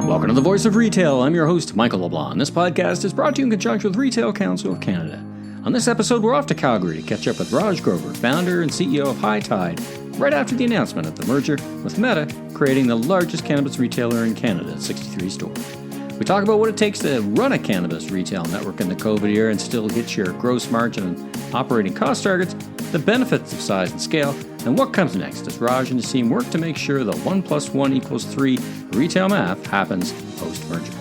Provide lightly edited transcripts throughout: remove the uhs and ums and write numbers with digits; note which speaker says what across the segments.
Speaker 1: Welcome to the Voice of Retail. I'm your host, Michael LeBlanc. This podcast is brought to you in conjunction with Retail Council of Canada. On this episode, we're off to Calgary to catch up with Raj Grover, founder and CEO of High Tide, right after the announcement of the merger with Meta, creating the largest cannabis retailer in Canada at 63 stores. We talk about what it takes to run a cannabis retail network in the COVID era and still hit your gross margin and operating cost targets, the benefits of size and scale, and what comes next as Raj and his team work to make sure the 1 + 1 = 3 retail math happens post-merger.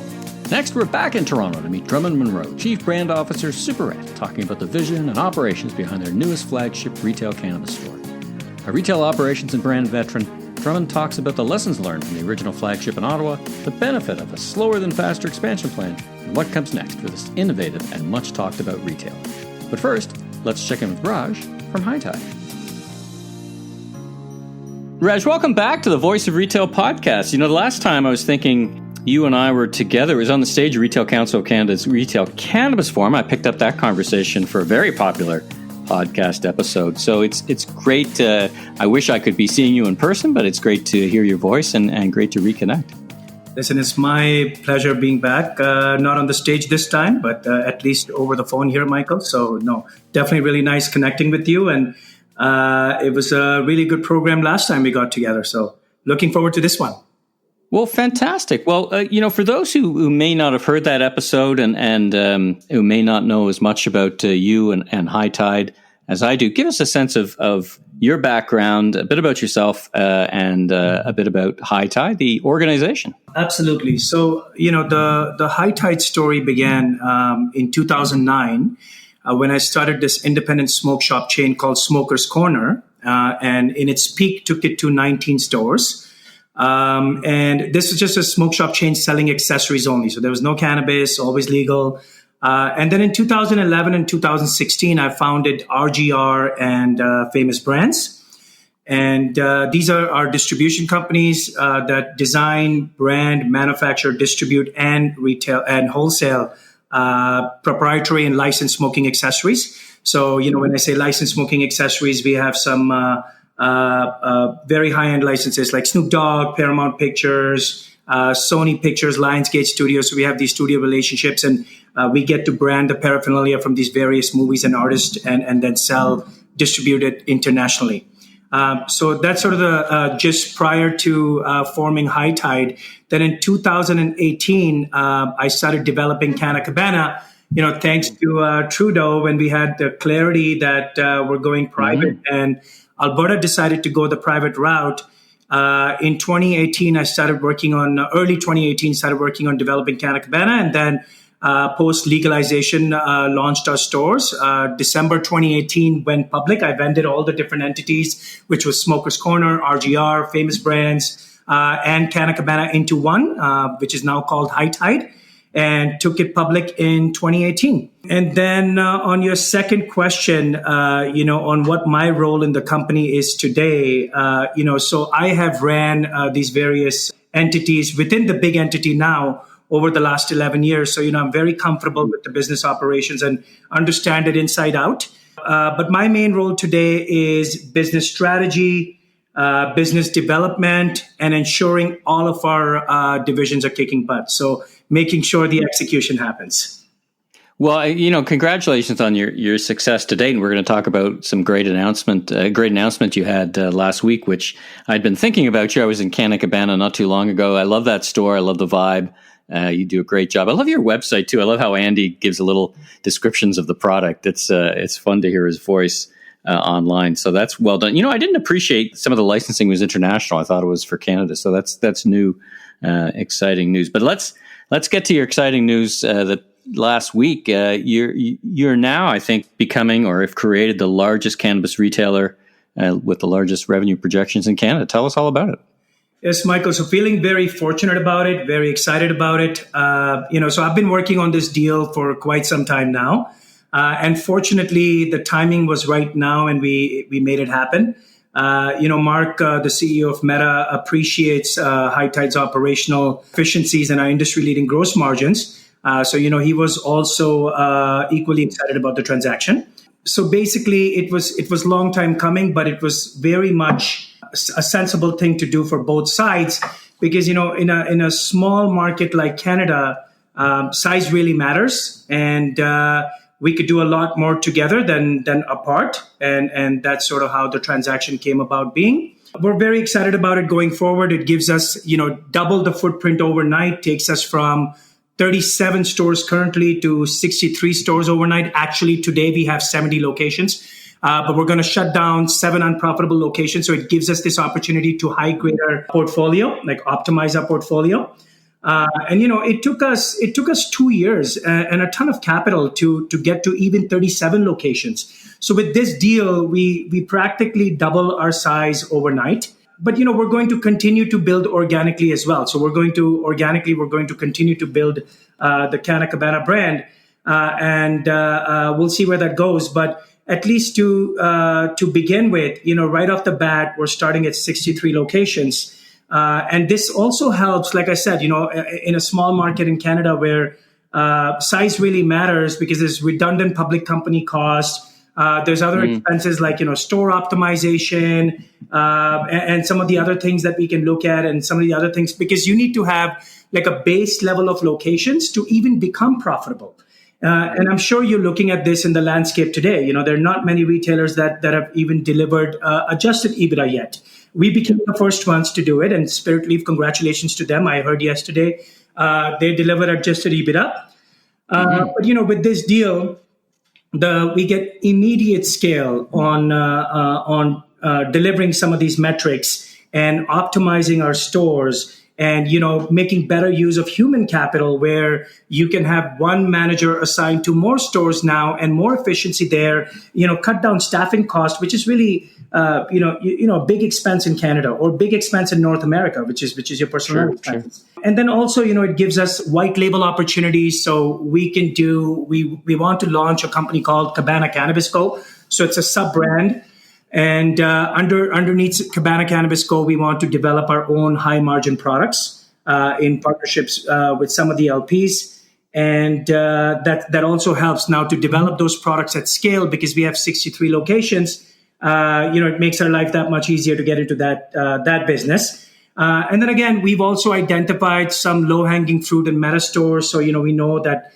Speaker 1: Next, we're back in Toronto to meet Drummond Munro, Chief Brand Officer, Superette, talking about the vision and operations behind their newest flagship retail cannabis store. A retail operations and brand veteran, Drummond talks about the lessons learned from the original flagship in Ottawa, the benefit of a slower-than-faster expansion plan, and what comes next for this innovative and much-talked-about retailer. But first, let's check in with Raj from High Tide. Raj, welcome back to the Voice of Retail podcast. You know, the last time I was thinking you and I were together, it was on the stage of Retail Council of Canada's Retail Cannabis Forum. I picked up that conversation for a very popular podcast episode. So it's great. I wish I could be seeing you in person, but it's great to hear your voice and great to reconnect.
Speaker 2: Listen, it's my pleasure being back. Not on the stage this time, but at least over the phone here, Michael. So no, definitely really nice connecting with you. And it was a really good program last time we got together. So looking forward to this one.
Speaker 1: Well, fantastic. Well, for those who may not have heard that episode and who may not know as much about you and High Tide as I do, give us a sense of your background, a bit about yourself, and a bit about High Tide, the organization.
Speaker 2: Absolutely. So, the High Tide story began in 2009 when I started this independent smoke shop chain called Smoker's Corner, and in its peak took it to 19 stores. And this is just a smoke shop chain selling accessories only. So there was no cannabis, always legal. And then in 2011 and 2016, I founded RGR and Famous Brands. And these are our distribution companies that design, brand, manufacture, distribute, and retail and wholesale proprietary and licensed smoking accessories. So, when I say licensed smoking accessories, we have some very high-end licenses like Snoop Dogg, Paramount Pictures, Sony Pictures, Lionsgate Studios. So we have these studio relationships, and we get to brand the paraphernalia from these various movies and artists and then distribute it internationally. So that's sort of the just prior to forming High Tide. Then in 2018, I started developing Canna Cabana, thanks to Trudeau, when we had the clarity that we're going private, and Alberta decided to go the private route. In 2018, early 2018, started working on developing Canna Cabana, and then post-legalization, launched our stores. December 2018 went public. I vended all the different entities, which was Smoker's Corner, RGR, Famous Brands, and Canna Cabana into one, which is now called High Tide, and took it public in 2018. And then on your second question, on what my role in the company is today, so I have ran these various entities within the big entity now over the last 11 years. So, I'm very comfortable with the business operations and understand it inside out. But my main role today is business strategy, business development, and ensuring all of our divisions are kicking butt. So making sure the execution happens.
Speaker 1: Well, congratulations on your success to date. And we're going to talk about some great announcement you had last week, which I'd been thinking about you. I was in Canna Cabana not too long ago. I love that store. I love the vibe. You do a great job. I love your website too. I love how Andy gives a little descriptions of the product. It's fun to hear his voice online. So that's well done. I didn't appreciate some of the licensing was international. I thought it was for Canada. So that's new, exciting news. But let's get to your exciting news that last week. You're now, I think, becoming or have created the largest cannabis retailer with the largest revenue projections in Canada. Tell us all about it.
Speaker 2: Yes, Michael. So feeling very fortunate about it, very excited about it. So I've been working on this deal for quite some time now. And fortunately, the timing was right now and we made it happen. Mark, the CEO of Meta, appreciates High Tide's operational efficiencies and our industry-leading gross margins. So he was also equally excited about the transaction. So basically, it was long time coming, but it was very much a sensible thing to do for both sides because, in a small market like Canada, size really matters, and we could do a lot more together than apart, and that's sort of how the transaction came about being. We're very excited about it going forward. It gives us, double the footprint overnight, takes us from 37 stores currently to 63 stores overnight. Actually, today we have 70 locations, but we're going to shut down 7 unprofitable locations. So it gives us this opportunity to high grade our portfolio, like optimize our portfolio. And it took us 2 years and a ton of capital to get to even 37 locations. So with this deal, we practically double our size overnight. But we're going to continue to build organically as well. So we're going to continue to build the Canna Cabana brand, and we'll see where that goes. But at least to begin with, right off the bat, we're starting at 63 locations. And this also helps, like I said, in a small market in Canada where size really matters because there's redundant public company costs. There's other expenses like, store optimization and some of the other things that we can look at, and some of the other things, because you need to have like a base level of locations to even become profitable. And I'm sure you're looking at this in the landscape today. There are not many retailers that have even delivered adjusted EBITDA yet. We became the first ones to do it, and Spirit Leaf, congratulations to them. I heard yesterday they delivered adjusted EBITDA. But with this deal, we get immediate scale on delivering some of these metrics and optimizing our stores, and making better use of human capital, where you can have one manager assigned to more stores now and more efficiency there. Cut down staffing costs, which is really a big expense in Canada, or big expense in North America, which is your personal expense. Sure. And then also, it gives us white label opportunities. So we can we want to launch a company called Cabana Cannabis Co. So it's a sub brand. And underneath Cabana Cannabis Co., we want to develop our own high margin products in partnerships with some of the LPs. And that also helps now to develop those products at scale, because we have 63 locations. It makes our life that much easier to get into that business. And then again, we've also identified some low-hanging fruit in meta stores. So, we know that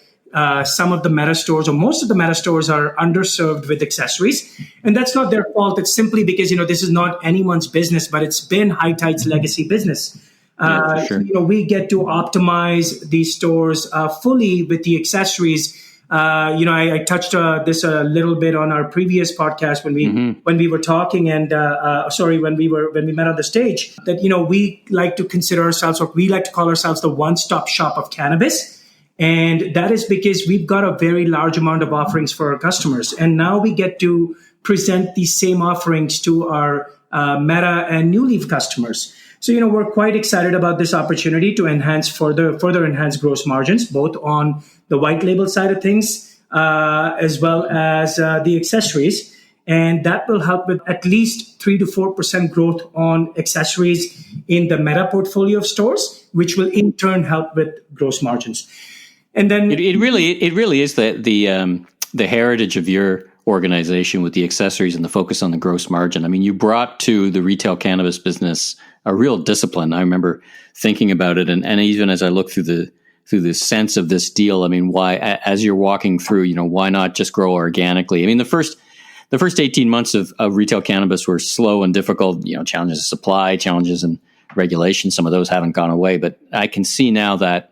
Speaker 2: some of the meta stores, or most of the meta stores, are underserved with accessories. And that's not their fault. It's simply because, this is not anyone's business, but it's been High Tide's legacy business. For sure. We get to optimize these stores fully with the accessories. I touched this a little bit on our previous podcast when we were talking, and when we met on the stage, that we like to consider ourselves, or we like to call ourselves, the one-stop shop of cannabis. And that is because we've got a very large amount of offerings for our customers. And now we get to present these same offerings to our Meta and New Leaf customers. So, we're quite excited about this opportunity to further enhance gross margins, both on the white label side of things, as well as the accessories. And that will help with at least 3 to 4% growth on accessories in the Meta portfolio of stores, which will in turn help with gross margins. And then
Speaker 1: it really is the heritage of your organization with the accessories and the focus on the gross margin. I mean, you brought to the retail cannabis business a real discipline. I remember thinking about it, and even as I look through the sense of this deal, I mean, why, as you're walking through, why not just grow organically? I mean, the first 18 months of retail cannabis were slow and difficult. Challenges of supply, challenges in regulation. Some of those haven't gone away, but I can see now that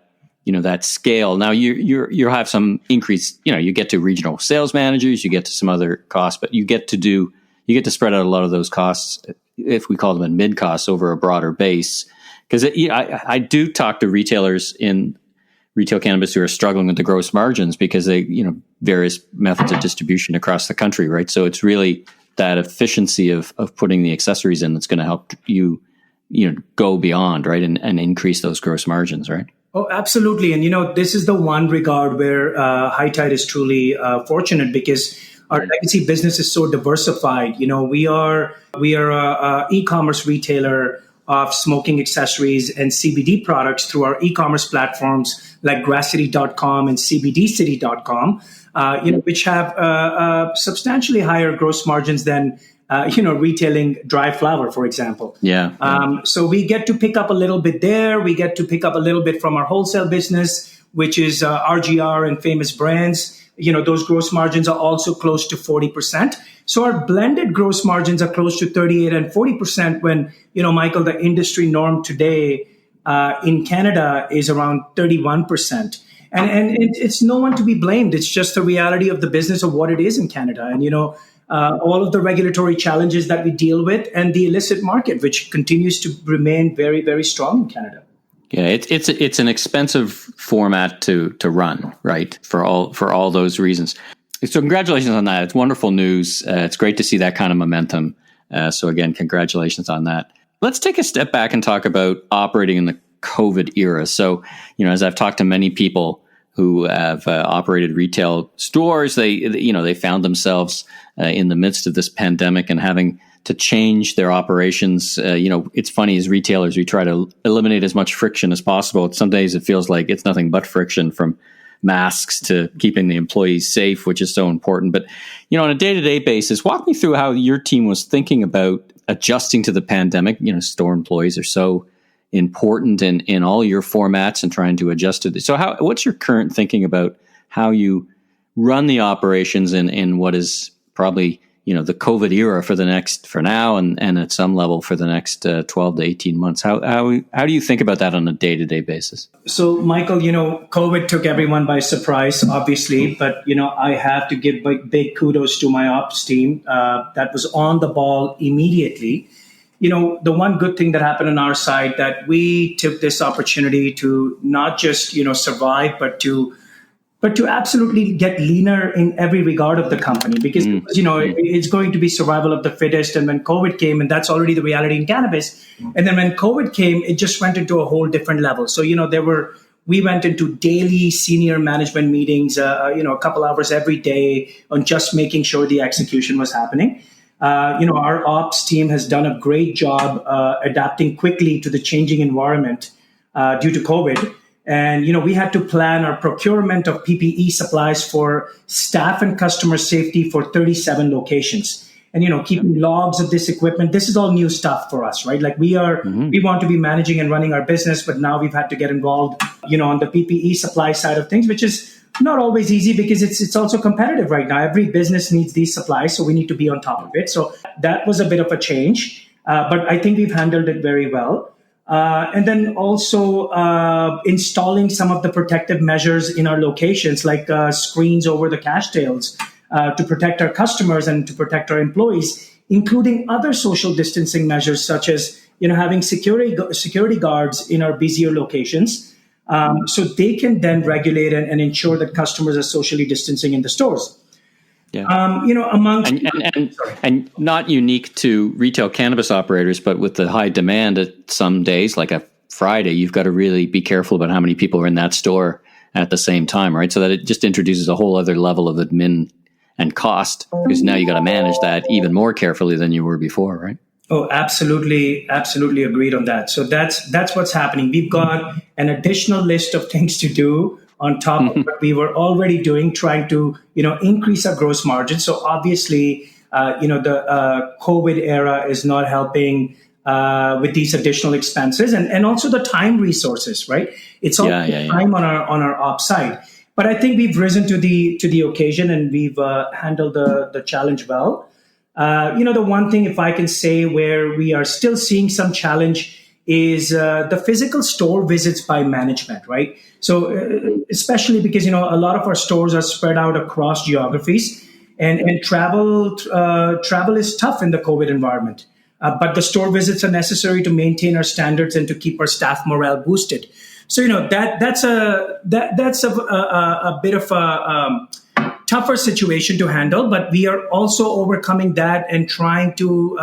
Speaker 1: that scale. Now you have some increase. You get to regional sales managers, you get to some other costs, but you get to spread out a lot of those costs, if we call them in mid costs, over a broader base. Because I do talk to retailers in retail cannabis who are struggling with the gross margins because they, various methods of distribution across the country, right? So it's really that efficiency of putting the accessories in that's going to help you, go beyond, right, and increase those gross margins, right?
Speaker 2: Oh, absolutely. And, this is the one regard where High Tide is truly fortunate, because our legacy business is so diversified. We are a e-commerce retailer of smoking accessories and CBD products through our e-commerce platforms like grasscity.com and cbdcity.com, which have substantially higher gross margins than retailing dry flower, for example.
Speaker 1: Yeah.
Speaker 2: So we get to pick up a little bit there. We get to pick up a little bit from our wholesale business, which is RGR and Famous Brands. Those gross margins are also close to 40%. So our blended gross margins are close to 38 and 40% when, Michael, the industry norm today in Canada is around 31%. And it's no one to be blamed. It's just the reality of the business of what it is in Canada. And, all of the regulatory challenges that we deal with and the illicit market, which continues to remain very, very strong in Canada.
Speaker 1: Yeah, it's an expensive format to run, right? For all those reasons. So congratulations on that. It's wonderful news. It's great to see that kind of momentum. So again, congratulations on that. Let's take a step back and talk about operating in the COVID era. So, as I've talked to many people who have operated retail stores, they found themselves in the midst of this pandemic and having to change their operations. It's funny, as retailers, we try to eliminate as much friction as possible. Some days it feels like it's nothing but friction, from masks to keeping the employees safe, which is so important. But, on a day-to-day basis, walk me through how your team was thinking about adjusting to the pandemic. Store employees are so important in all your formats and trying to adjust to this. So what's your current thinking about how you run the operations in what is probably, the COVID era for now and at some level for the next 12 to 18 months? How do you think about that on a day-to-day basis?
Speaker 2: So, Michael, COVID took everyone by surprise, obviously, but, I have to give big kudos to my ops team that was on the ball immediately. The one good thing that happened on our side, that we took this opportunity to not just, survive, but to absolutely get leaner in every regard of the company, because, it's going to be survival of the fittest. And when COVID came, and that's already the reality in cannabis. And then when COVID came, it just went into a whole different level. So, we went into daily senior management meetings, a couple hours every day on just making sure the execution was happening. Our ops team has done a great job adapting quickly to the changing environment due to COVID. And, we had to plan our procurement of PPE supplies for staff and customer safety for 37 locations. And, keeping logs of this equipment, this is all new stuff for us, right? Like we want to be managing and running our business, but now we've had to get involved, on the PPE supply side of things, which is not always easy because it's also competitive right now. Every business needs these supplies, so we need to be on top of it. So that was a bit of a change, but I think we've handled it very well. And then also installing some of the protective measures in our locations, like screens over the cash tails to protect our customers and to protect our employees, including other social distancing measures, such as having security guards in our busier locations. So they can then regulate and ensure that customers are socially distancing in the stores.
Speaker 1: Yeah. And not unique to retail cannabis operators, but with the high demand at some days, like a Friday, you've got to really be careful about how many people are in that store at the same time, right? So that it just introduces a whole other level of admin and cost, because now you got to manage that even more carefully than you were before, right?
Speaker 2: Oh, absolutely. Absolutely agreed on that. So that's what's happening. We've got an additional list of things to do on top of what we were already doing, trying to, increase our gross margin. So obviously, the COVID era is not helping with these additional expenses and also the time resources, right? It's all time on our ops side. But I think we've risen to the occasion and we've handled the challenge well. The one thing, if I can say, where we are still seeing some challenge is the physical store visits by management, right? So especially because, a lot of our stores are spread out across geographies and travel is tough in the COVID environment. But the store visits are necessary to maintain our standards and to keep our staff morale boosted. So, that's a bit of a tougher situation to handle, but we are also overcoming that and trying to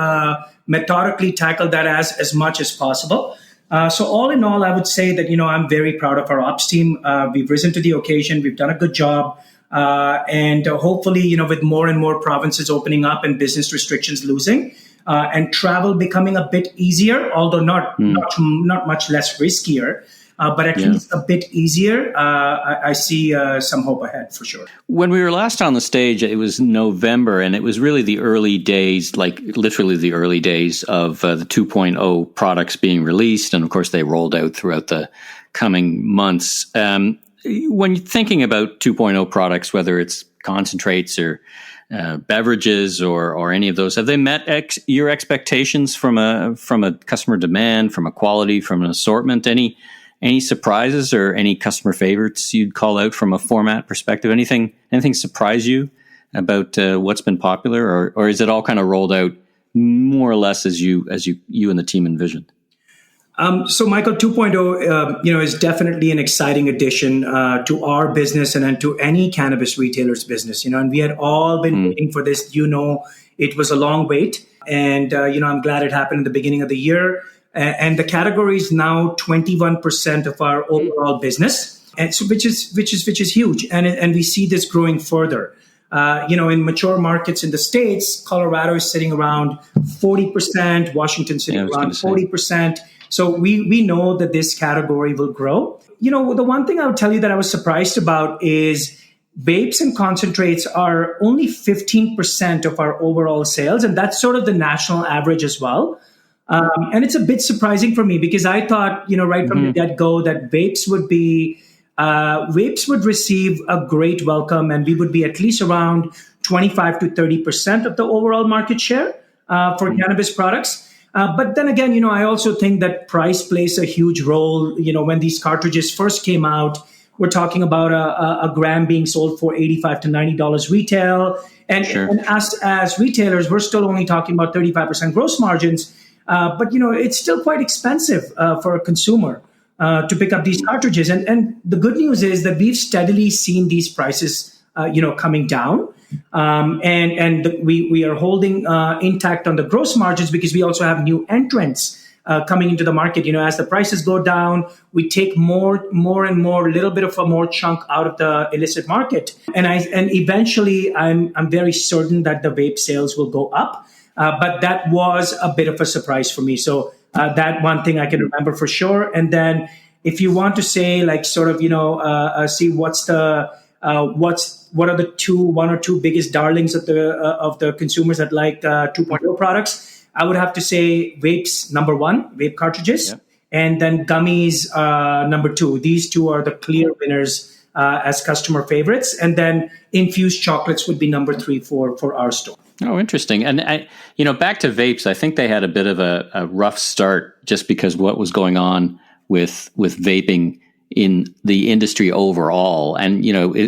Speaker 2: methodically tackle that as much as possible. So all in all, I would say that, I'm very proud of our ops team. We've risen to the occasion. We've done a good job. And hopefully, with more and more provinces opening up and business restrictions losing and travel becoming a bit easier, although not much less riskier, but at least a bit easier. I see some hope ahead for sure.
Speaker 1: When we were last on the stage, it was November, and it was really the early days, like literally the early days of the 2.0 products being released. And of course, they rolled out throughout the coming months. When you're thinking about 2.0 products, whether it's concentrates or beverages or any of those, have they met your expectations from a customer demand, from a quality, from an assortment? Any surprises or any customer favorites you'd call out from a format perspective? Anything surprise you about what's been popular, or is it all kind of rolled out more or less as you and the team envisioned?
Speaker 2: So Michael, 2.0, is definitely an exciting addition to our business and to any cannabis retailer's business. And we had all been waiting for this. It was a long wait, and I'm glad it happened in the beginning of the year. And the category is now 21% of our overall business, and so which is huge, and we see this growing further. In mature markets in the States, Colorado is sitting around 40%, Washington sitting around 40%. So we know that this category will grow. The one thing I would tell you that I was surprised about is vapes and concentrates are only 15% of our overall sales, and that's sort of the national average as well. And it's a bit surprising for me because I thought, right from the get-go that vapes would receive a great welcome, and we would be at least around 25 to 30% of the overall market share for cannabis products. But then again, I also think that price plays a huge role. When these cartridges first came out, we're talking about a gram being sold for $85 to $90 retail. And, and as retailers, we're still only talking about 35% gross margins. But, it's still quite expensive for a consumer to pick up these cartridges. And the good news is that we've steadily seen these prices, coming down. And we are holding intact on the gross margins because we also have new entrants coming into the market. As the prices go down, we take more and more, a little bit of a more chunk out of the illicit market. And eventually, I'm very certain that the vape sales will go up. But that was a bit of a surprise for me. So that one thing I can remember for sure. And then if you want to say see what are the one or two biggest darlings of the consumers that like 2.0 products, I would have to say vapes, number one, vape cartridges, and then gummies, number two. These two are the clear winners as customer favorites. And then infused chocolates would be number three for our store.
Speaker 1: Oh, interesting. And back to vapes, I think they had a bit of a rough start just because what was going on with vaping in the industry overall. And,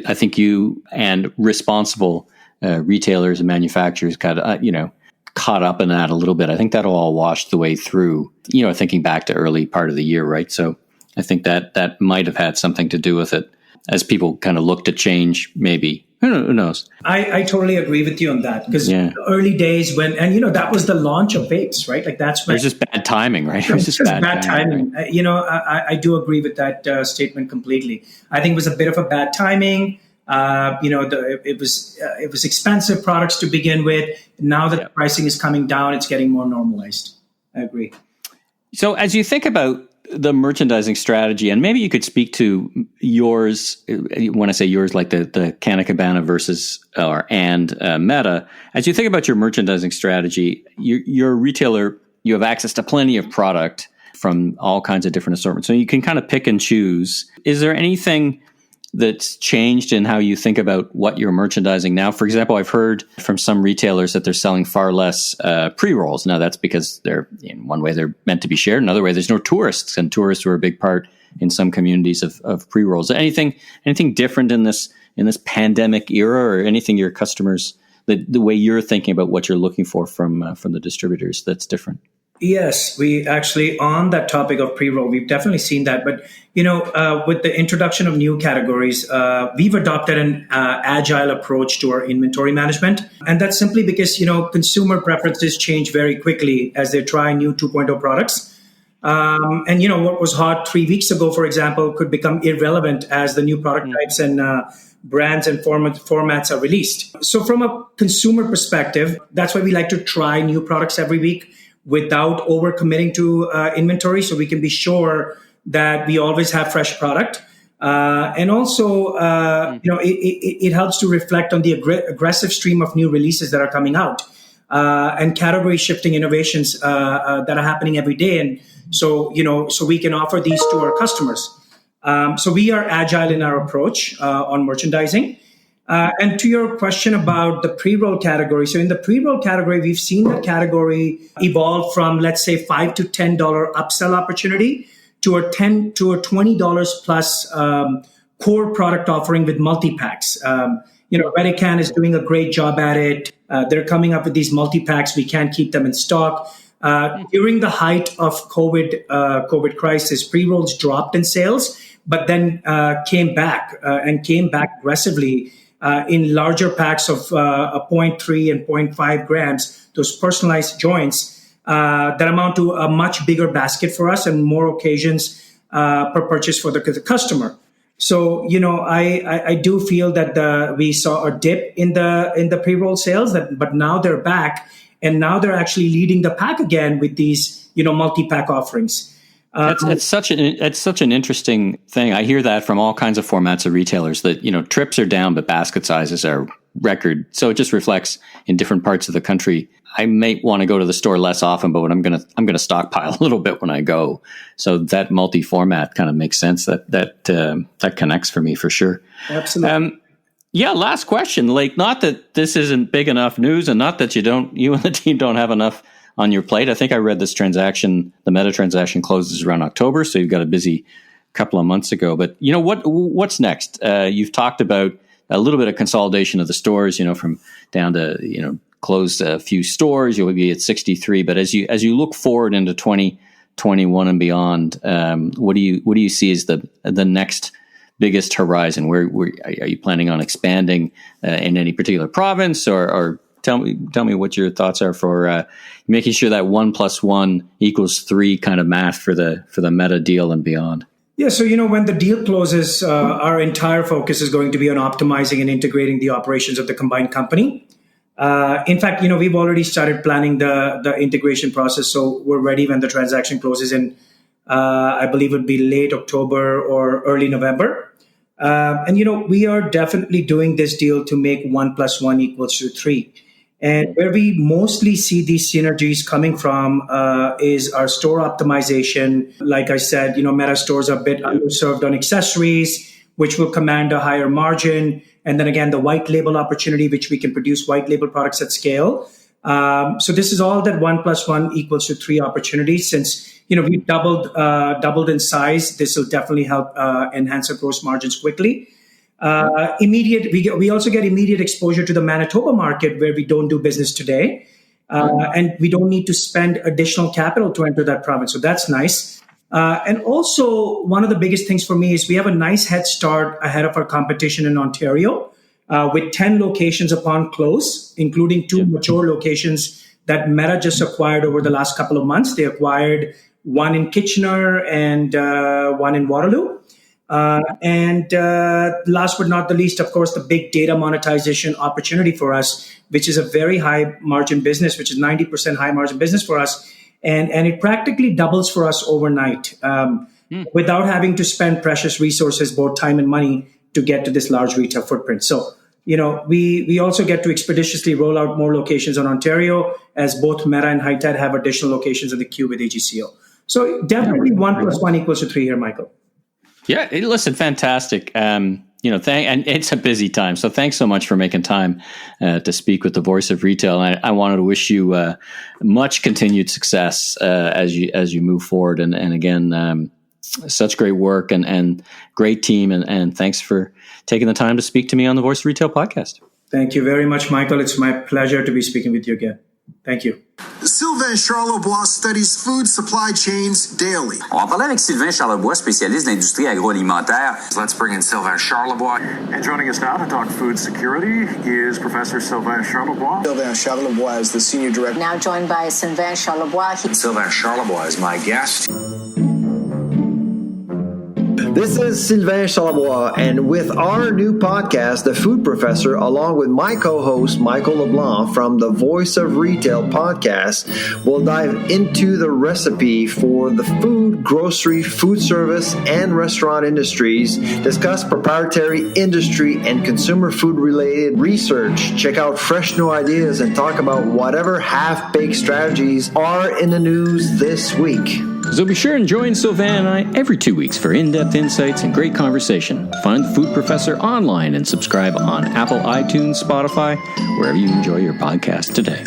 Speaker 1: I think you and responsible retailers and manufacturers caught up in that a little bit. I think that'll all wash the way through, thinking back to early part of the year, right? So I think that might have had something to do with it as people kind of look to change, maybe. Who knows? I
Speaker 2: totally agree with you on that because early days that was the launch of vapes, right? Like that's when
Speaker 1: it was just bad timing, right?
Speaker 2: It was just bad timing. Right? I do agree with that statement completely. I think it was a bit of a bad timing. It was expensive products to begin with. Now that the pricing is coming down, it's getting more normalized. I agree.
Speaker 1: So as you think about the merchandising strategy, and maybe you could speak to yours, when I say yours, like the Canna Cabana versus Meta, as you think about your merchandising strategy, you're a retailer, you have access to plenty of product from all kinds of different assortments. So you can kind of pick and choose. Is there anything that's changed in how you think about what you're merchandising now? For example, I've heard from some retailers that they're selling far less pre-rolls. Now, that's because they're, in one way, they're meant to be shared. Another way, there's no tourists, and tourists are a big part in some communities of pre-rolls. Anything different in this pandemic era, or anything your customers, the way you're thinking about what you're looking for from the distributors that's different?
Speaker 2: Yes, we actually, on that topic of pre-roll, we've definitely seen that. But, with the introduction of new categories, we've adopted an agile approach to our inventory management. And that's simply because, consumer preferences change very quickly as they try new 2.0 products. And, what was hot 3 weeks ago, for example, could become irrelevant as the new product types and brands and formats are released. So from a consumer perspective, that's why we like to try new products every week without over committing to inventory, so we can be sure that we always have fresh product. And also, it helps to reflect on the aggressive stream of new releases that are coming out and category shifting innovations that are happening every day. And so we can offer these to our customers. So we are agile in our approach on merchandising. And to your question about the pre-roll category, so in the pre-roll category, we've seen the category evolve from, let's say, $5 to $10 upsell opportunity to a $20 plus core product offering with multi-packs. Redican is doing a great job at it. They're coming up with these multi-packs. We can't keep them in stock. During the height of COVID crisis, pre-rolls dropped in sales, but then came back aggressively in larger packs of 0.3 and 0.5 grams, those personalized joints that amount to a much bigger basket for us and more occasions per purchase for the customer. So, I do feel that we saw a dip in the pre-roll sales, but now they're back, and now they're actually leading the pack again with these, multi-pack offerings.
Speaker 1: It's such an interesting thing. I hear that from all kinds of formats of retailers that, trips are down, but basket sizes are record. So it just reflects in different parts of the country. I may want to go to the store less often, but I'm going to stockpile a little bit when I go. So that multi-format kind of makes sense. That connects for me for sure.
Speaker 2: Absolutely.
Speaker 1: Last question. Like, not that this isn't big enough news, and not that you and the team don't have enough on your plate. I think I read this transaction, the Meta transaction closes around October, so you've got a busy couple of months ago. But what's next? You've talked about a little bit of consolidation of the stores, from down to closed a few stores. You'll be at 63. But as you look forward into 2021 and beyond, what do you see as the next biggest horizon? Where are you planning on expanding in any particular province, or Tell me what your thoughts are for making sure that 1 + 1 = 3 kind of math for the Meta deal and beyond.
Speaker 2: Yeah, so when the deal closes, our entire focus is going to be on optimizing and integrating the operations of the combined company. In fact, we've already started planning the integration process, so we're ready when the transaction closes in. I believe it would be late October or early November. And we are definitely doing this deal to make 1 + 1 = 3. And where we mostly see these synergies coming from is our store optimization. Like I said, Meta stores are a bit underserved on accessories, which will command a higher margin. And then again, the white label opportunity, which we can produce white label products at scale. So this is all that 1 + 1 = 3 opportunities. Since we've doubled in size, this will definitely help enhance our gross margins quickly. We also get immediate exposure to the Manitoba market, where we don't do business today, and we don't need to spend additional capital to enter that province. So that's nice. And also, one of the biggest things for me is we have a nice head start ahead of our competition in Ontario, with 10 locations upon close, including 2 mature locations that Meta just acquired over the last couple of months. They acquired one in Kitchener and one in Waterloo. And last but not the least, of course, the big data monetization opportunity for us, which is a very high margin business, which is 90% high margin business for us. And it practically doubles for us overnight without having to spend precious resources, both time and money, to get to this large retail footprint. So, we also get to expeditiously roll out more locations on Ontario, as both Meta and High Tide have additional locations in the queue with AGCO. So definitely 1 + 1 = 3 here, Michael.
Speaker 1: Yeah, listen, fantastic. And it's a busy time, so thanks so much for making time to speak with the voice of retail. I wanted to wish you much continued success as you move forward. And again, such great work and great team. And thanks for taking the time to speak to me on the Voice of Retail podcast.
Speaker 2: Thank you very much, Michael. It's my pleasure to be speaking with you again. Thank you.
Speaker 3: Sylvain Charlebois studies food supply chains daily.
Speaker 4: On va parler avec Sylvain Charlebois, spécialiste de l'industrie agroalimentaire.
Speaker 3: Let's bring in Sylvain Charlebois.
Speaker 5: And joining us now to talk food security is Professor Sylvain Charlebois.
Speaker 3: Sylvain Charlebois is the senior director.
Speaker 6: Now joined by Sylvain Charlebois.
Speaker 3: Sylvain Charlebois is my guest.
Speaker 6: This is Sylvain Charlebois, and with our new podcast, The Food Professor, along with my co-host Michael LeBlanc from the Voice of Retail podcast, we'll dive into the recipe for the food, grocery, food service, and restaurant industries, discuss proprietary industry and consumer food-related research, check out fresh new ideas, and talk about whatever half-baked strategies are in the news this week.
Speaker 1: So be sure and join Sylvain and I every 2 weeks for in-depth insights and great conversation. Find the Food Professor online and subscribe on Apple, iTunes, Spotify, wherever you enjoy your podcast today.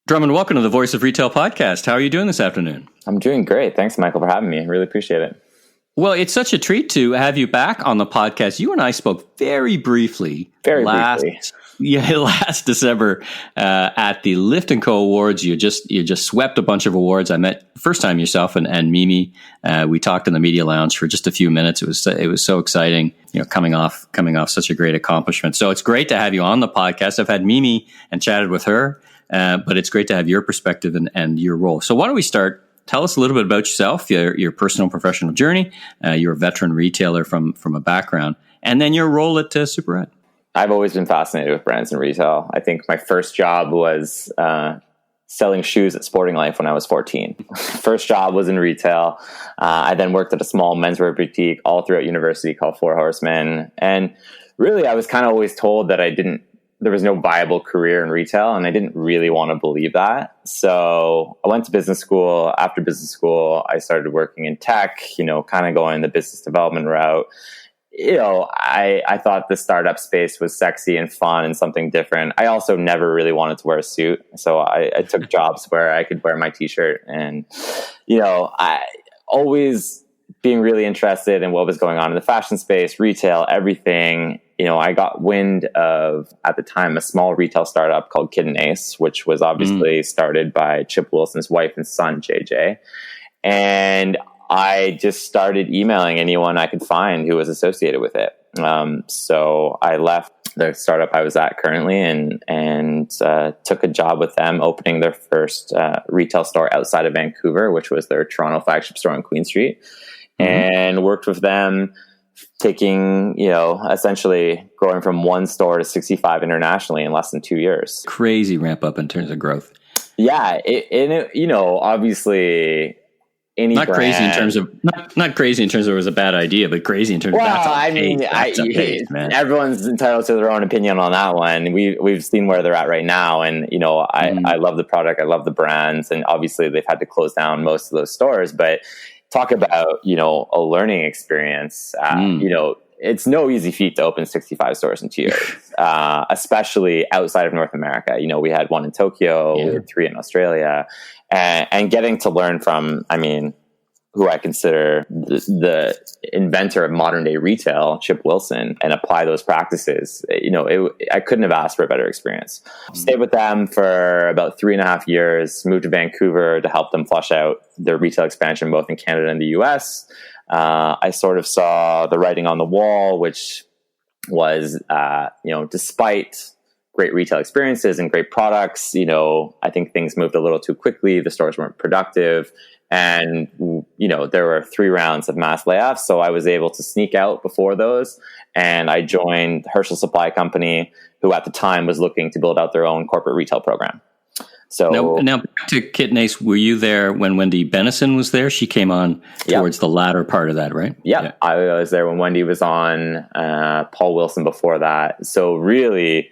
Speaker 1: Drummond, welcome to the Voice of Retail podcast. How are you doing this afternoon?
Speaker 7: I'm doing great. Thanks, Michael, for having me. I really appreciate it.
Speaker 1: Well, it's such a treat to have you back on the podcast. You and I spoke very briefly. Last December at the Lift & Co. Awards. You just swept a bunch of awards. I met first time yourself and Mimi. We talked in the media lounge for just a few minutes. It was so exciting, coming off such a great accomplishment. So it's great to have you on the podcast. I've had Mimi and chatted with her, but it's great to have your perspective and your role. So why don't we start? Tell us a little bit about yourself, your personal and professional journey. You're a veteran retailer from a background, and then your role at Superette.
Speaker 7: I've always been fascinated with brands and retail. I think my first job was selling shoes at Sporting Life when I was 14. First job was in retail. I then worked at a small menswear boutique all throughout university called Four Horsemen. And really, I was kind of always told that there was no viable career in retail, and I didn't really want to believe that. So I went to business school. After business school, I started working in tech, kind of going the business development route. I thought the startup space was sexy and fun and something different. I also never really wanted to wear a suit. So I took jobs where I could wear my t-shirt, and, I always being really interested in what was going on in the fashion space, retail, everything. I got wind of, at the time, a small retail startup called Kid and Ace, which was obviously started by Chip Wilson's wife and son, JJ. And I just started emailing anyone I could find who was associated with it. So I left the startup I was at currently and took a job with them, opening their first retail store outside of Vancouver, which was their Toronto flagship store on Queen Street, and worked with them, taking, essentially growing from one store to 65 internationally in less than 2 years.
Speaker 1: Crazy ramp up in terms of growth.
Speaker 7: Yeah. Obviously, not crazy in terms of it was a bad idea, but crazy in terms of everyone's entitled to their own opinion on that one. We've seen where they're at right now, and I love the product, I love the brands, and obviously they've had to close down most of those stores. But talk about a learning experience. It's no easy feat to open 65 stores in 2 years, especially outside of North America. We had one in Tokyo, we had 3 in Australia, and getting to learn from, who I consider the inventor of modern day retail, Chip Wilson, and apply those practices. I couldn't have asked for a better experience. Stayed with them for about 3.5 years, moved to Vancouver to help them flush out their retail expansion, both in Canada and the US. I sort of saw the writing on the wall, which was, despite great retail experiences and great products, I think things moved a little too quickly. The stores weren't productive. And, there were 3 rounds of mass layoffs. So I was able to sneak out before those. And I joined Herschel Supply Company, who at the time was looking to build out their own corporate retail program. So
Speaker 1: now back to Kit and Ace, were you there when Wendy Benison was there? She came on towards the latter part of that, right?
Speaker 7: Yeah, I was there when Wendy was on, Paul Wilson before that. So really,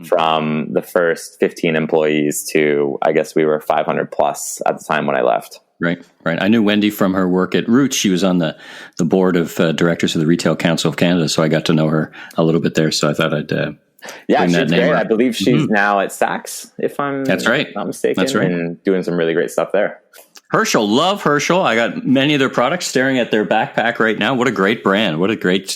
Speaker 7: from the first 15 employees to, I guess we were 500 plus at the time when I left.
Speaker 1: Right. I knew Wendy from her work at Roots. She was on the board of directors of the Retail Council of Canada, so I got to know her a little bit there. So I thought I'd bring that name.
Speaker 7: Great. I believe she's now at Saks, if I'm not mistaken. That's right. And doing some really great stuff there.
Speaker 1: Herschel, love Herschel. I got many of their products staring at their backpack right now. What a great brand. What a great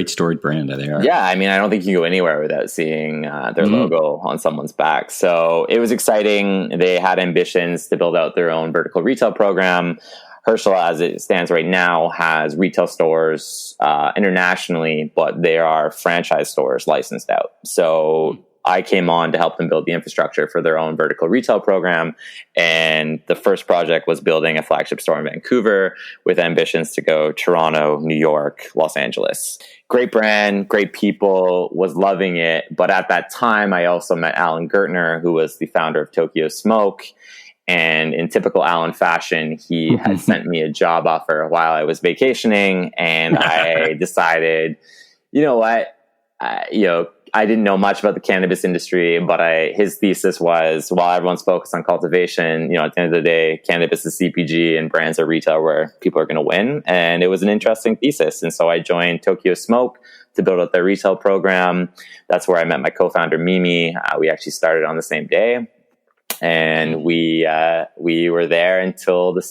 Speaker 1: storied brand they are.
Speaker 7: Yeah, I don't think you go anywhere without seeing their logo on someone's back. So it was exciting. They had ambitions to build out their own vertical retail program. Herschel, as it stands right now, has retail stores internationally, but they are franchise stores licensed out. So I came on to help them build the infrastructure for their own vertical retail program. And the first project was building a flagship store in Vancouver with ambitions to go Toronto, New York, Los Angeles. Great brand, great people, was loving it. But at that time, I also met Alan Gertner, who was the founder of Tokyo Smoke. And in typical Alan fashion, he had sent me a job offer while I was vacationing. And I decided, you know what, I didn't know much about the cannabis industry, but his thesis was, while everyone's focused on cultivation, at the end of the day, cannabis is CPG and brands are retail where people are going to win. And it was an interesting thesis. And so I joined Tokyo Smoke to build out their retail program. That's where I met my co-founder, Mimi. We actually started on the same day. And we were there until the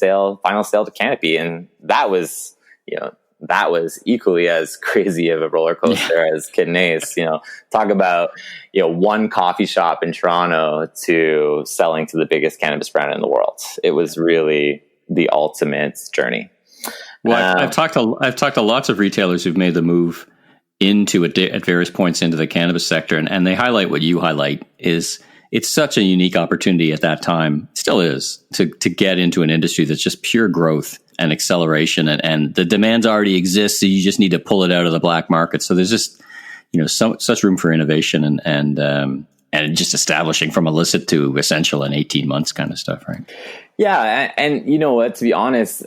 Speaker 7: final sale to Canopy. And that was equally as crazy of a roller coaster as Kid and Ace. Talk about, one coffee shop in Toronto to selling to the biggest cannabis brand in the world. It was really the ultimate journey.
Speaker 1: Well, I've talked to lots of retailers who've made the move at various points into the cannabis sector, and they highlight what you highlight is it's such a unique opportunity at that time, still is, to get into an industry that's just pure growth and acceleration, and the demands already exist, so you just need to pull it out of the black market. So there's just such room for innovation and just establishing from illicit to essential in 18 months kind of stuff, right?
Speaker 7: Yeah, and you know what? To be honest,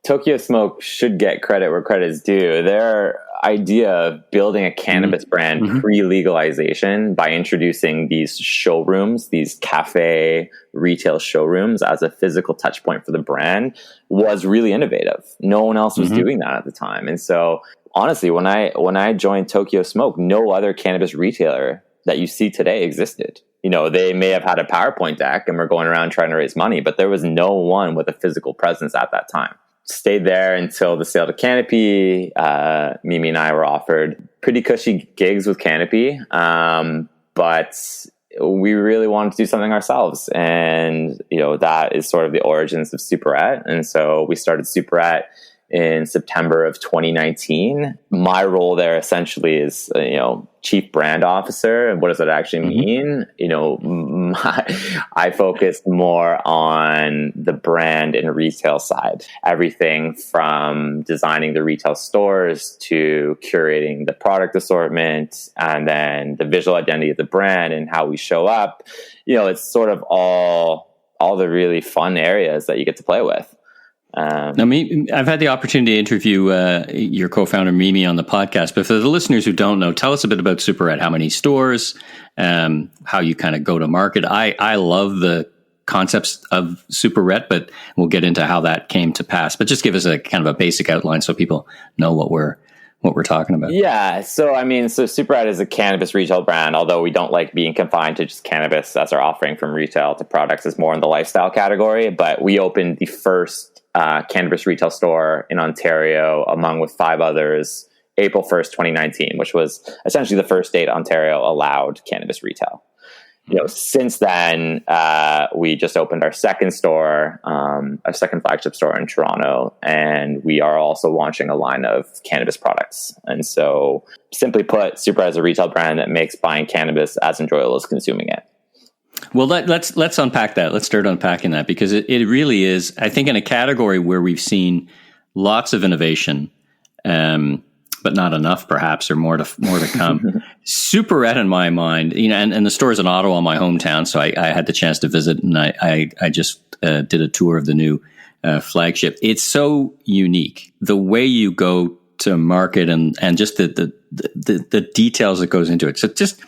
Speaker 7: Tokyo Smoke should get credit where credit is due. Their idea of building a cannabis brand pre-legalization by introducing these showrooms, these cafe retail showrooms as a physical touch point for the brand was really innovative. No one else was doing that at the time. And so honestly, when I joined Tokyo Smoke, no other cannabis retailer that you see today existed. They may have had a PowerPoint deck and were going around trying to raise money, but there was no one with a physical presence at that time. Stayed there until the sale to Canopy. Mimi and I were offered pretty cushy gigs with Canopy, but we really wanted to do something ourselves. And, that is sort of the origins of Superette. And so we started Superette in September of 2019. My role there essentially is, chief brand officer. And what does that actually mean? I focus more on the brand and retail side. Everything from designing the retail stores to curating the product assortment and then the visual identity of the brand and how we show up. It's sort of all the really fun areas that you get to play with.
Speaker 1: I've had the opportunity to interview your co-founder Mimi on the podcast, but for the listeners who don't know, tell us a bit about Superette. How many stores? How you kind of go to market? I love the concepts of Superette, but we'll get into how that came to pass. But just give us a kind of a basic outline so people know what we're talking about.
Speaker 7: Yeah. So Superette is a cannabis retail brand, although we don't like being confined to just cannabis as our offering from retail to products is more in the lifestyle category. But we opened the first cannabis retail store in Ontario, with 5 others, April 1st, 2019, which was essentially the first state Ontario allowed cannabis retail. Since then, we just opened our second store, our second flagship store in Toronto, and we are also launching a line of cannabis products. And so, simply put, Superette is a retail brand that makes buying cannabis as enjoyable as consuming it.
Speaker 1: Well, let's unpack that. Let's start unpacking that, because it really is, I think, in a category where we've seen lots of innovation, but not enough, perhaps, or more to come. Superette, in my mind, and the store's in Ottawa, my hometown, so I had the chance to visit, and I just did a tour of the new flagship. It's so unique, the way you go to market, and just the details that goes into it. So just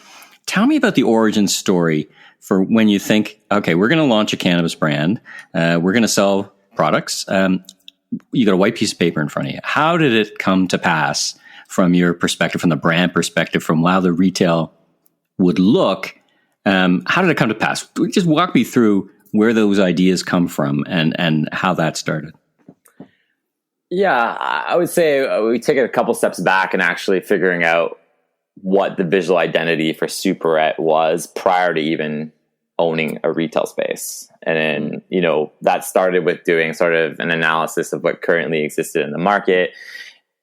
Speaker 1: tell me about the origin story for when you think, okay, we're going to launch a cannabis brand, we're going to sell products. You got a white piece of paper in front of you. How did it come to pass from your perspective, from the brand perspective, from how the retail would look? How did it come to pass? Just walk me through where those ideas come from and how that started.
Speaker 7: Yeah, I would say we take it a couple steps back and actually figuring out what the visual identity for Superette was prior to even owning a retail space. And then, that started with doing sort of an analysis of what currently existed in the market.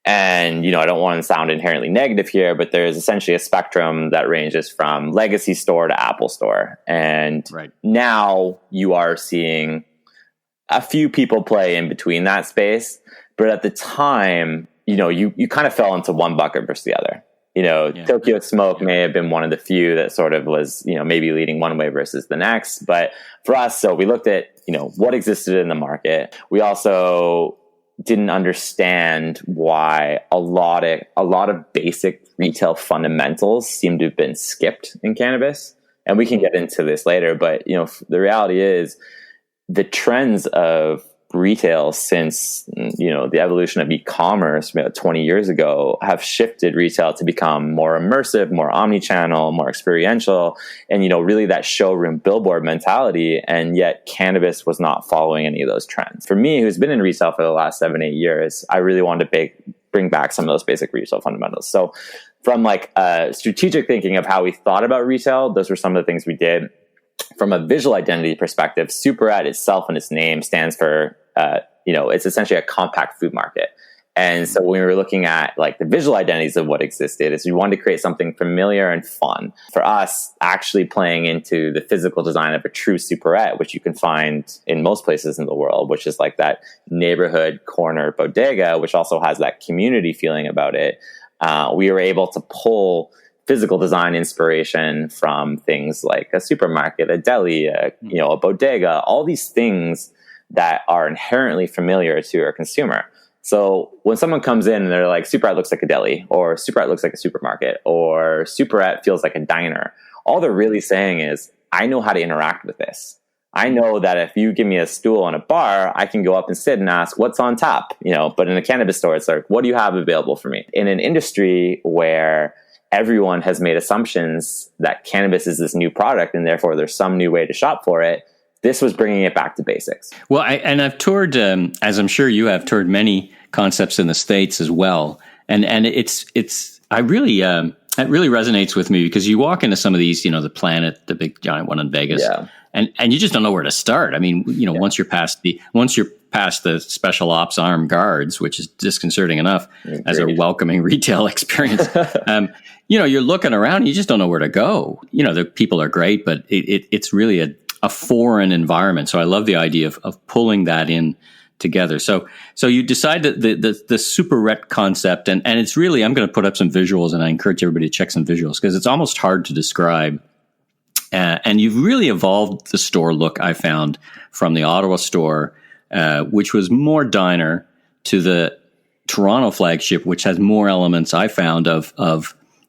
Speaker 7: And, I don't want to sound inherently negative here, but there's essentially a spectrum that ranges from legacy store to Apple store. And now you are seeing a few people play in between that space. But at the time, you kind of fell into one bucket versus the other. Tokyo Smoke may have been one of the few that sort of was, maybe leading one way versus the next. But for us, so we looked at, what existed in the market. We also didn't understand why a lot of basic retail fundamentals seem to have been skipped in cannabis. And we can get into this later, but the reality is the trends of retail since the evolution of e-commerce about 20 years ago have shifted retail to become more immersive, more omni-channel, more experiential, and really that showroom billboard mentality. And yet cannabis was not following any of those trends. For me, who's been in retail for the last 7-8 years, I really wanted to bring back some of those basic retail fundamentals. So from strategic thinking of how we thought about retail, those were some of the things we did. From a visual identity perspective, Superette itself and its name stands for, it's essentially a compact food market. And so when we were looking at the visual identities of what existed, is we wanted to create something familiar and fun. For us, actually playing into the physical design of a true Superette, which you can find in most places in the world, which is that neighborhood corner bodega, which also has that community feeling about it. We were able to pull physical design inspiration from things like a supermarket, a deli, a bodega, all these things that are inherently familiar to a consumer. So when someone comes in and they're like, Superette looks like a deli, or Superette looks like a supermarket, or Superette feels like a diner, all they're really saying is, I know how to interact with this. I know that if you give me a stool and a bar, I can go up and sit and ask, what's on tap? But in a cannabis store, it's like, what do you have available for me? In an industry where everyone has made assumptions that cannabis is this new product and therefore there's some new way to shop for it, this was bringing it back to basics.
Speaker 1: Well, I've toured, as I'm sure you have, toured many concepts in the States as well. And it really resonates with me because you walk into some of these, the Planet, the big giant one in Vegas, and you just don't know where to start. I mean, once you're past the special ops armed guards, which is disconcerting enough as a welcoming retail experience, you're looking around and you just don't know where to go. The people are great, but it's really a foreign environment. So I love the idea of pulling that in together. So you decide that the Superette concept, and it's really, I'm going to put up some visuals, and I encourage everybody to check some visuals because it's almost hard to describe. And you've really evolved the store look, I found, from the Ottawa store, which was more diner, to the Toronto flagship, which has more elements, I found, of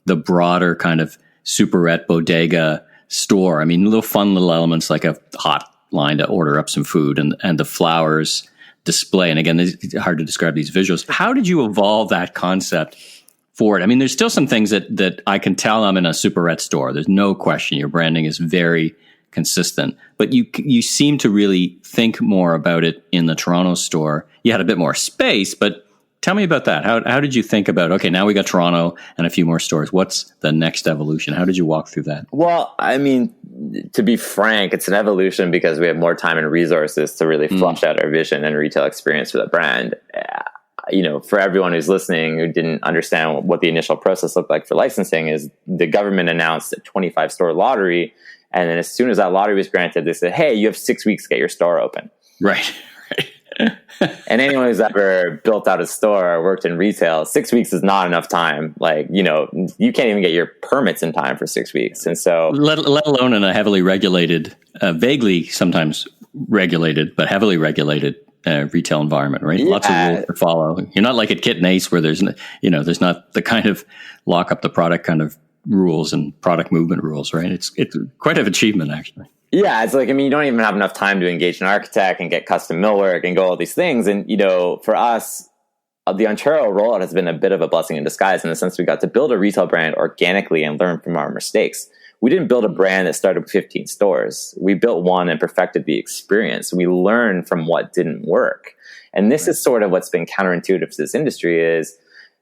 Speaker 1: the broader kind of Superette bodega store. I mean, fun little elements like a hot line to order up some food and the flowers display. And again, it's hard to describe these visuals. How did you evolve that concept for it? I mean, there's still some things that I can tell I'm in a Superette store. There's no question. Your branding is very consistent, but you seem to really think more about it in the Toronto store. You had a bit more space, but tell me about that. How did you think about, okay, now we got Toronto and a few more stores. What's the next evolution? How did you walk through that?
Speaker 7: Well, I mean, to be frank, it's an evolution because we have more time and resources to really flush out our vision and retail experience for the brand. For everyone who's listening who didn't understand what the initial process looked like for licensing, is the government announced a 25 store lottery. And then as soon as that lottery was granted, they said, hey, you have 6 weeks to get your store open.
Speaker 1: Right.
Speaker 7: And anyone who's ever built out a store or worked in retail, 6 weeks is not enough time. You can't even get your permits in time for 6 weeks. And so,
Speaker 1: let alone in a heavily regulated, vaguely sometimes regulated, but heavily regulated retail environment, right? Lots of rules to follow. You're not like at Kit and Ace where there's not the kind of lock up the product kind of rules and product movement rules, right? It's quite an achievement, actually.
Speaker 7: Yeah, it's you don't even have enough time to engage an architect and get custom millwork and go all these things. And, for us, the Ontario rollout has been a bit of a blessing in disguise in the sense we got to build a retail brand organically and learn from our mistakes. We didn't build a brand that started with 15 stores. We built one and perfected the experience. We learned from what didn't work. And this is sort of what's been counterintuitive to this industry is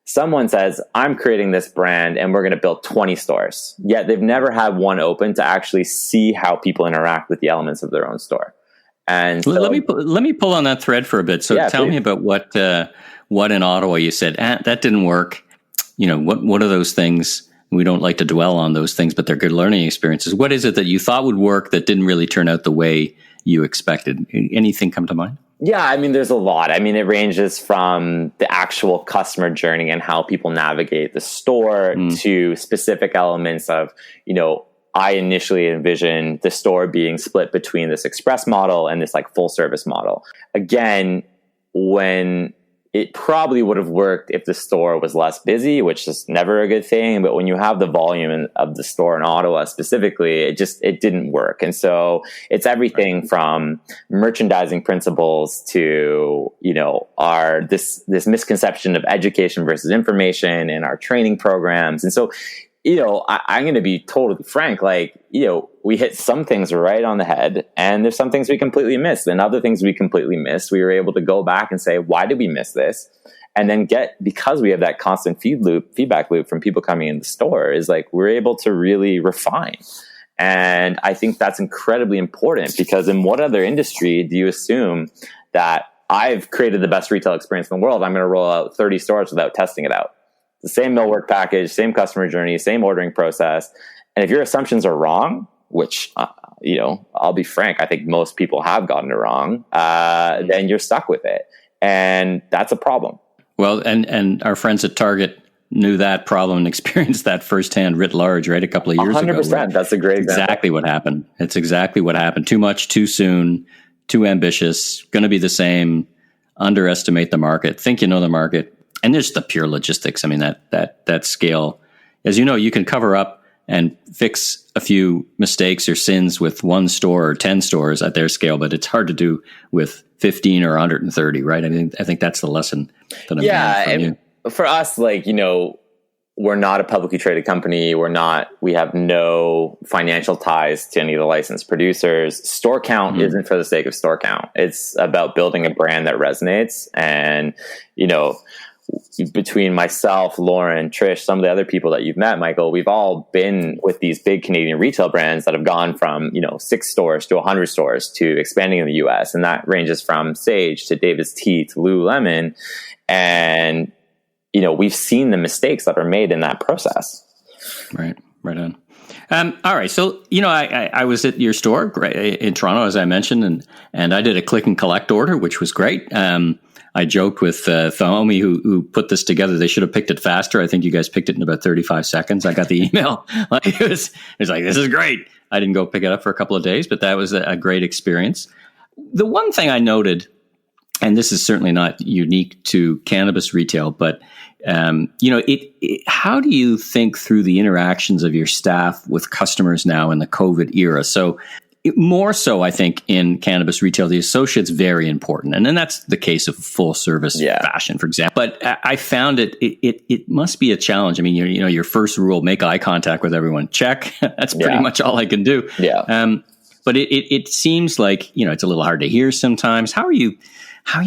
Speaker 7: someone says, I'm creating this brand and we're going to build 20 stores. Yet they've never had one open to actually see how people interact with the elements of their own store. And so,
Speaker 1: let me pull on that thread for a bit. So tell me about what in Ottawa you said that didn't work. What are those things? We don't like to dwell on those things, but they're good learning experiences. What is it that you thought would work that didn't really turn out the way you expected? Anything come to mind?
Speaker 7: Yeah, I mean, there's a lot. I mean, it ranges from the actual customer journey and how people navigate the store to specific elements of, I initially envisioned the store being split between this express model and this like full service model. Again, when it probably would have worked if the store was less busy, which is never a good thing. But when you have the volume of the store in Ottawa specifically, it didn't work. And so it's everything from merchandising principles to, this misconception of education versus information and our training programs. And so, I'm going to be totally frank, we hit some things right on the head, and there's some things we completely missed, and other things we completely missed. We were able to go back and say, why did we miss this? And then because we have that constant feedback loop from people coming in the store, is we're able to really refine. And I think that's incredibly important, because in what other industry do you assume that I've created the best retail experience in the world, I'm going to roll out 30 stores without testing it out? The same millwork package, same customer journey, same ordering process. And if your assumptions are wrong, which, I'll be frank, I think most people have gotten it wrong, then you're stuck with it. And that's a problem.
Speaker 1: Well, and our friends at Target knew that problem and experienced that firsthand writ large, right? A couple of years
Speaker 7: 100%,
Speaker 1: ago.
Speaker 7: 100%. That's a great example.
Speaker 1: Exactly what happened. It's exactly what happened. Too much, too soon, too ambitious, going to be the same, underestimate the market, think you know the market. And there's the pure logistics. I mean, that scale, as you know, you can cover up and fix a few mistakes or sins with one store or 10 stores at their scale, but it's hard to do with 15 or 130, right? I mean, I think that's the lesson that I'm getting from you.
Speaker 7: For us, we're not a publicly traded company. We have no financial ties to any of the licensed producers. Store count isn't for the sake of store count. It's about building a brand that resonates. And, between myself, Lauren, Trish, some of the other people that you've met, Michael, we've all been with these big Canadian retail brands that have gone from, 6 stores to 100 stores to expanding in the US. And that ranges from Sage to David's Tea to Lululemon. And, we've seen the mistakes that are made in that process.
Speaker 1: Right on. All right. So, I was at your store in Toronto, as I mentioned, and I did a click and collect order, which was great. I joked with Naomi, who put this together. They should have picked it faster. I think you guys picked it in about 35 seconds. I got the email. It was like, this is great. I didn't go pick it up for a couple of days, but that was a great experience. The one thing I noted, and this is certainly not unique to cannabis retail, but how do you think through the interactions of your staff with customers now in the COVID era? So more so, I think, in cannabis retail, the associate's very important. And then that's the case of full service fashion, for example. But I found it must be a challenge. I mean, your first rule, make eye contact with everyone. Check. That's pretty much all I can do.
Speaker 7: Yeah.
Speaker 1: But it seems like, it's a little hard to hear sometimes. How are you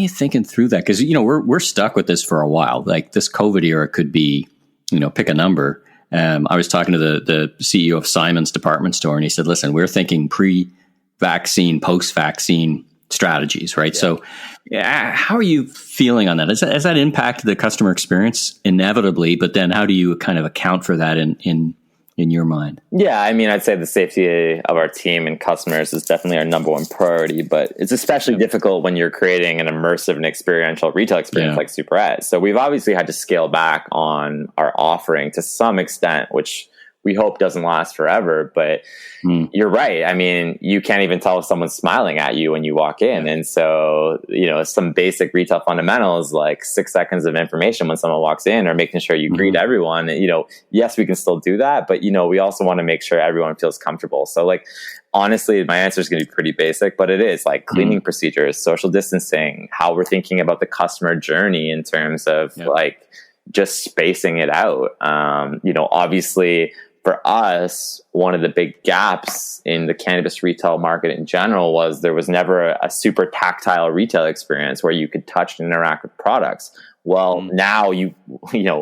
Speaker 1: thinking through that? Because, we're stuck with this for a while. Like this COVID era could be, pick a number. I was talking to the CEO of Simon's department store, and he said, listen, we're thinking pre-vaccine, post-vaccine strategies, right? Yeah. So how are you feeling on that? Has that impacted the customer experience inevitably, but then how do you kind of account for that in your mind? Yeah,
Speaker 7: I mean, I'd say the safety of our team and customers is definitely our number one priority, but it's especially difficult when you're creating an immersive and experiential retail experience like Superette. So we've obviously had to scale back on our offering to some extent, which we hope doesn't last forever. But you're right. I mean, you can't even tell if someone's smiling at you when you walk in. And so, some basic retail fundamentals like 6 seconds of information when someone walks in, or making sure you greet everyone. Yes, we can still do that, but we also want to make sure everyone feels comfortable. So honestly, my answer is going to be pretty basic, but it is like cleaning procedures, social distancing, how we're thinking about the customer journey in terms of just spacing it out. Obviously, for us, one of the big gaps in the cannabis retail market in general was there was never a super tactile retail experience where you could touch and interact with products. Well, now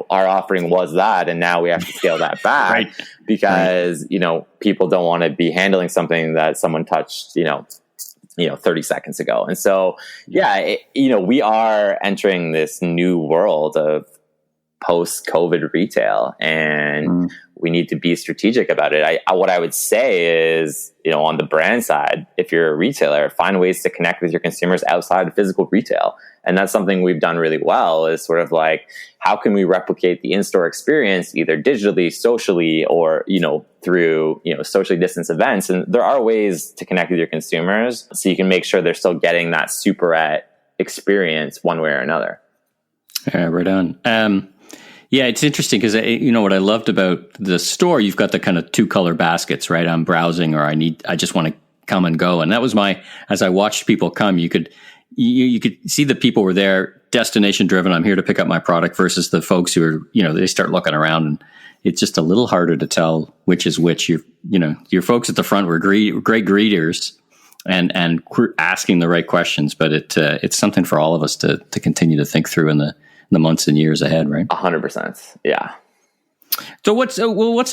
Speaker 7: our offering was that, and now we have to scale that back because people don't want to be handling something that someone touched 30 seconds ago. And so, we are entering this new world of post-COVID retail, and we need to be strategic about it. What I would say is, on the brand side, if you're a retailer, find ways to connect with your consumers outside of physical retail. And that's something we've done really well, is sort of like, how can we replicate the in-store experience either digitally, socially, or, through, socially distanced events. And there are ways to connect with your consumers so you can make sure they're still getting that Superette experience one way or another.
Speaker 1: Right on. Yeah, it's interesting because, what I loved about the store, you've got the kind of 2 color baskets, right? I'm browsing, or I just want to come and go. And that was as I watched people come, you could see the people were there, destination driven. I'm here to pick up my product, versus the folks who are, they start looking around, and it's just a little harder to tell which is which. Your folks at the front were great greeters and asking the right questions, but it's something for all of us to continue to think through in the months and years ahead, right?
Speaker 7: 100%. Yeah.
Speaker 1: So what's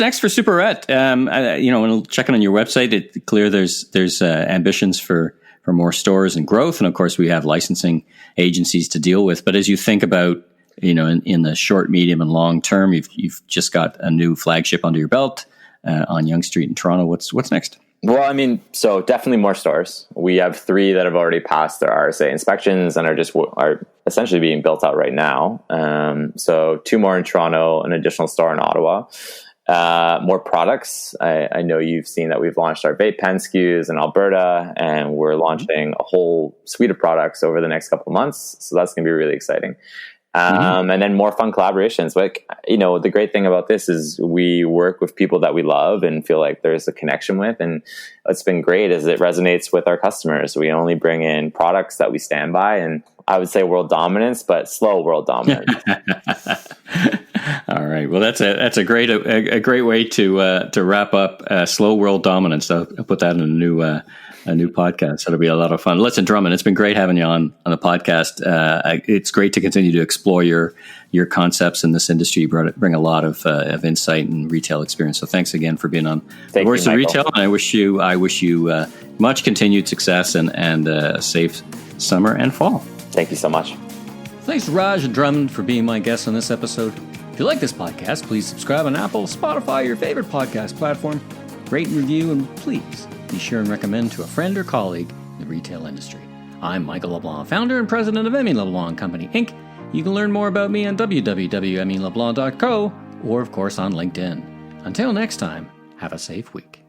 Speaker 1: next for Superette? When checking on your website, it's clear there's ambitions for more stores and growth, and of course we have licensing agencies to deal with. But as you think about, in the short, medium, and long term, you've just got a new flagship under your belt on Yonge Street in Toronto. What's next?
Speaker 7: Well, so definitely more stores. We have 3 that have already passed their RSA inspections and are essentially being built out right now. So 2 more in Toronto, an additional store in Ottawa. More products. I know you've seen that we've launched our vape pen SKUs in Alberta, and we're launching a whole suite of products over the next couple of months. So that's going to be really exciting. And then more fun collaborations. Like, the great thing about this is we work with people that we love and feel like there's a connection with. And what's been great is it resonates with our customers. We only bring in products that we stand by, and I would say world dominance, but slow world dominance.
Speaker 1: All right. Well, that's a great way to wrap up slow world dominance. I'll put that in a new podcast. That'll be a lot of fun. Listen, Drummond, it's been great having you on the podcast. It's great to continue to explore your concepts in this industry. You bring a lot of insight and retail experience. So thanks again for being on The Voice of Retail. And I wish you much continued success and a safe summer and fall.
Speaker 7: Thank you so much.
Speaker 1: Thanks to Raj and Drummond for being my guests on this episode. If you like this podcast, please subscribe on Apple, Spotify, your favorite podcast platform. Rate and review, and please be sure and recommend to a friend or colleague in the retail industry. I'm Michael LeBlanc, founder and president of Emmy LeBlanc Company, Inc. You can learn more about me on www.emmyleblanc.co or, of course, on LinkedIn. Until next time, have a safe week.